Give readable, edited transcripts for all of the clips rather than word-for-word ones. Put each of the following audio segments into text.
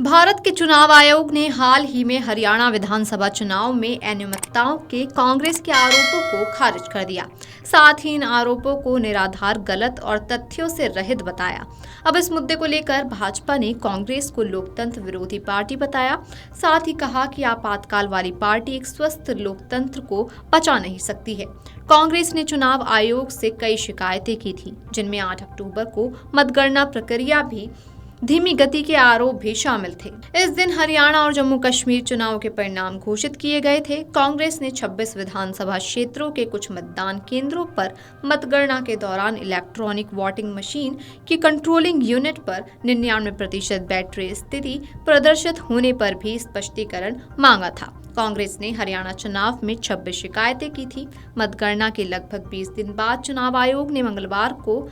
भारत के चुनाव आयोग ने हाल ही में हरियाणा विधानसभा चुनाव में अनियमितताओं के कांग्रेस के आरोपों को खारिज कर दिया। साथ ही इन आरोपों को निराधार, गलत और तथ्यों से रहित बताया। अब इस मुद्दे को लेकर भाजपा ने कांग्रेस को लोकतंत्र विरोधी पार्टी बताया। साथ ही कहा कि आपातकाल वाली पार्टी एक स्वस्थ लोकतंत्र को बचा नहीं सकती है। कांग्रेस ने चुनाव आयोग से कई शिकायतें की थी, जिनमें 8 अक्टूबर को मतगणना प्रक्रिया भी धीमी गति के आरोप भी शामिल थे। इस दिन हरियाणा और जम्मू कश्मीर चुनाव के परिणाम घोषित किए गए थे। कांग्रेस ने 26 विधानसभा क्षेत्रों के कुछ मतदान केंद्रों पर मतगणना के दौरान इलेक्ट्रॉनिक वोटिंग मशीन की कंट्रोलिंग यूनिट पर 99% बैटरी स्थिति प्रदर्शित होने पर भी स्पष्टीकरण मांगा था। कांग्रेस ने हरियाणा चुनाव में 26 शिकायतें की थी। मतगणना के लगभग 20 दिन बाद चुनाव आयोग ने मंगलवार को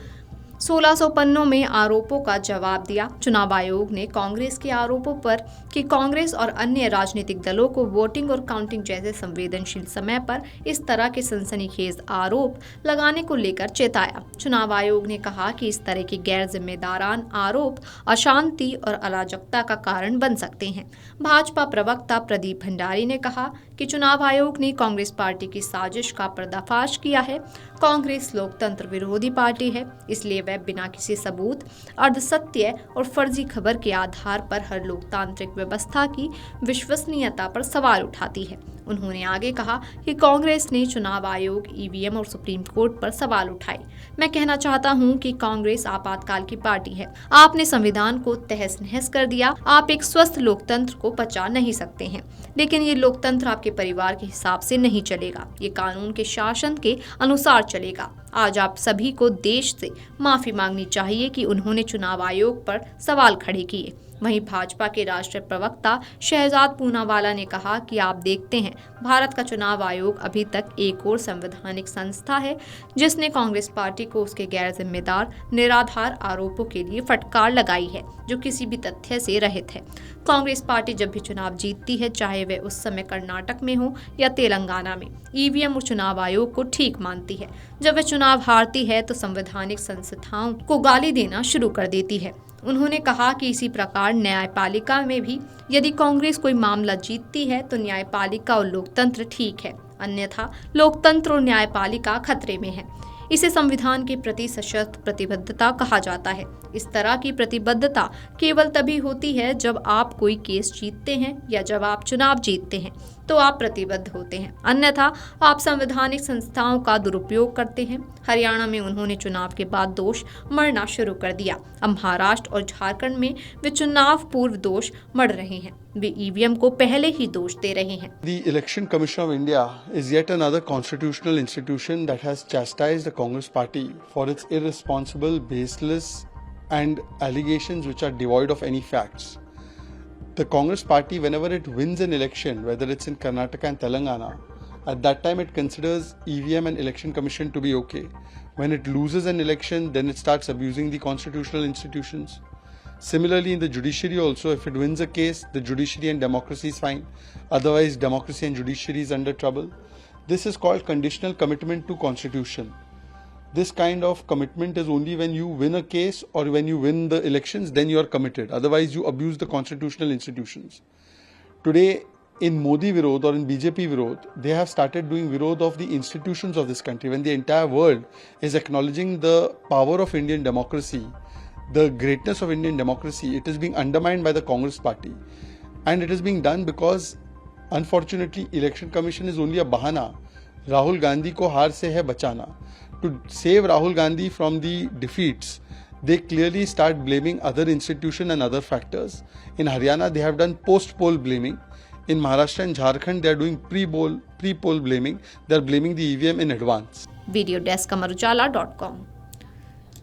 1600 पन्नों में आरोपों का जवाब दिया। चुनाव आयोग ने कांग्रेस के आरोपों पर कि कांग्रेस और अन्य राजनीतिक दलों को वोटिंग और काउंटिंग जैसे संवेदनशील समय पर इस तरह के सनसनीखेज आरोप लगाने को लेकर चेताया। चुनाव आयोग ने कहा कि इस तरह के गैर जिम्मेदारान आरोप अशांति और अराजकता का कारण बन सकते हैं। भाजपा प्रवक्ता प्रदीप भंडारी ने कहा कि चुनाव आयोग ने कांग्रेस पार्टी की साजिश का पर्दाफाश किया है। कांग्रेस लोकतंत्र विरोधी पार्टी है, इसलिए वह बिना किसी सबूत, अर्धसत्य और फर्जी खबर के आधार पर हर लोकतांत्रिक व्यवस्था की विश्वसनीयता पर सवाल उठाती है। उन्होंने आगे कहा कि कांग्रेस ने चुनाव आयोग, ईवीएम और सुप्रीम कोर्ट पर सवाल उठाए। मैं कहना चाहता हूं कि कांग्रेस आपातकाल की पार्टी है। आपने संविधान को तहस नहस कर दिया। आप एक स्वस्थ लोकतंत्र को बचा नहीं सकते हैं, लेकिन ये लोकतंत्र आपके परिवार के हिसाब से नहीं चलेगा। ये कानून के शासन के अनुसार चलेगा। आज आप सभी को देश से माफी मांगनी चाहिए कि उन्होंने चुनाव आयोग पर सवाल खड़े किए। वहीं भाजपा के राष्ट्रीय प्रवक्ता शहजाद पूनावाला ने कहा कि आप देखते हैं, भारत का चुनाव आयोग अभी तक एक और संवैधानिक संस्था है जिसने कांग्रेस पार्टी को उसके गैर जिम्मेदार, निराधार आरोपों के लिए फटकार लगाई है, जो किसी भी तथ्य से रहित है। कांग्रेस पार्टी जब भी चुनाव जीतती है, चाहे वह उस समय कर्नाटक में हो या तेलंगाना में, ईवीएम और चुनाव आयोग को ठीक मानती है। जब वह चुनाव हारती है तो संवैधानिक संस्थाओं को गाली देना शुरू कर देती है। उन्होंने कहा कि इसी प्रकार न्यायपालिका में भी यदि कांग्रेस कोई मामला जीतती है तो न्यायपालिका और लोकतंत्र ठीक है, अन्यथा लोकतंत्र और न्यायपालिका खतरे में है। इसे संविधान के प्रति सशर्त प्रतिबद्धता कहा जाता है। इस तरह की प्रतिबद्धता केवल तभी होती है जब आप कोई केस जीतते हैं या जब आप चुनाव जीतते हैं, तो आप प्रतिबद्ध होते हैं, अन्यथा आप संवैधानिक संस्थाओं का दुरुपयोग करते हैं। हरियाणा में उन्होंने चुनाव के बाद दोष मढ़ना शुरू कर दिया। अब महाराष्ट्र और झारखंड में वे चुनाव पूर्व दोष मढ़ रहे हैं। वे ईवीएम को पहले ही दोष दे रहे हैं। The Election Commission of India is yet another constitutional institution that has chastised the Congress party for its irresponsible, baseless and allegations which are devoid of any facts. The Congress party, whenever it wins an election, whether it's in Karnataka and Telangana, at that time it considers EVM and Election Commission to be okay. When it loses an election, then it starts abusing the constitutional institutions. Similarly, in the judiciary also, if it wins a case, the judiciary and democracy is fine. Otherwise, democracy and judiciary is under trouble. This is called conditional commitment to constitution. This kind of commitment is only when you win a case or when you win the elections, then you are committed. Otherwise, you abuse the constitutional institutions. Today, in Modi Virod or in BJP Virod, they have started doing Virod of the institutions of this country. When the entire world is acknowledging the power of Indian democracy, the greatness of Indian democracy, it is being undermined by the Congress party. And it is being done because, unfortunately, Election Commission is only a bahana. Rahul Gandhi ko haar se hai bachana. To save Rahul Gandhi from the defeats, they clearly start blaming other institutions and other factors. In Haryana, they have done post-poll blaming. In Maharashtra and Jharkhand, they are doing pre-poll blaming. They are blaming the EVM in advance. Video desk amarujala.com।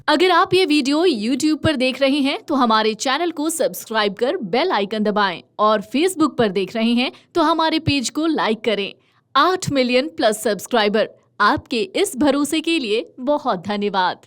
अगर आप ये video YouTube पर देख रहे हैं तो हमारे channel को सब्सक्राइब कर बेल आइकन दबाएं और Facebook पर देख रहे हैं तो हमारे पेज को लाइक करें। 8 मिलियन प्लस सब्सक्राइबर, आपके इस भरोसे के लिए बहुत धन्यवाद।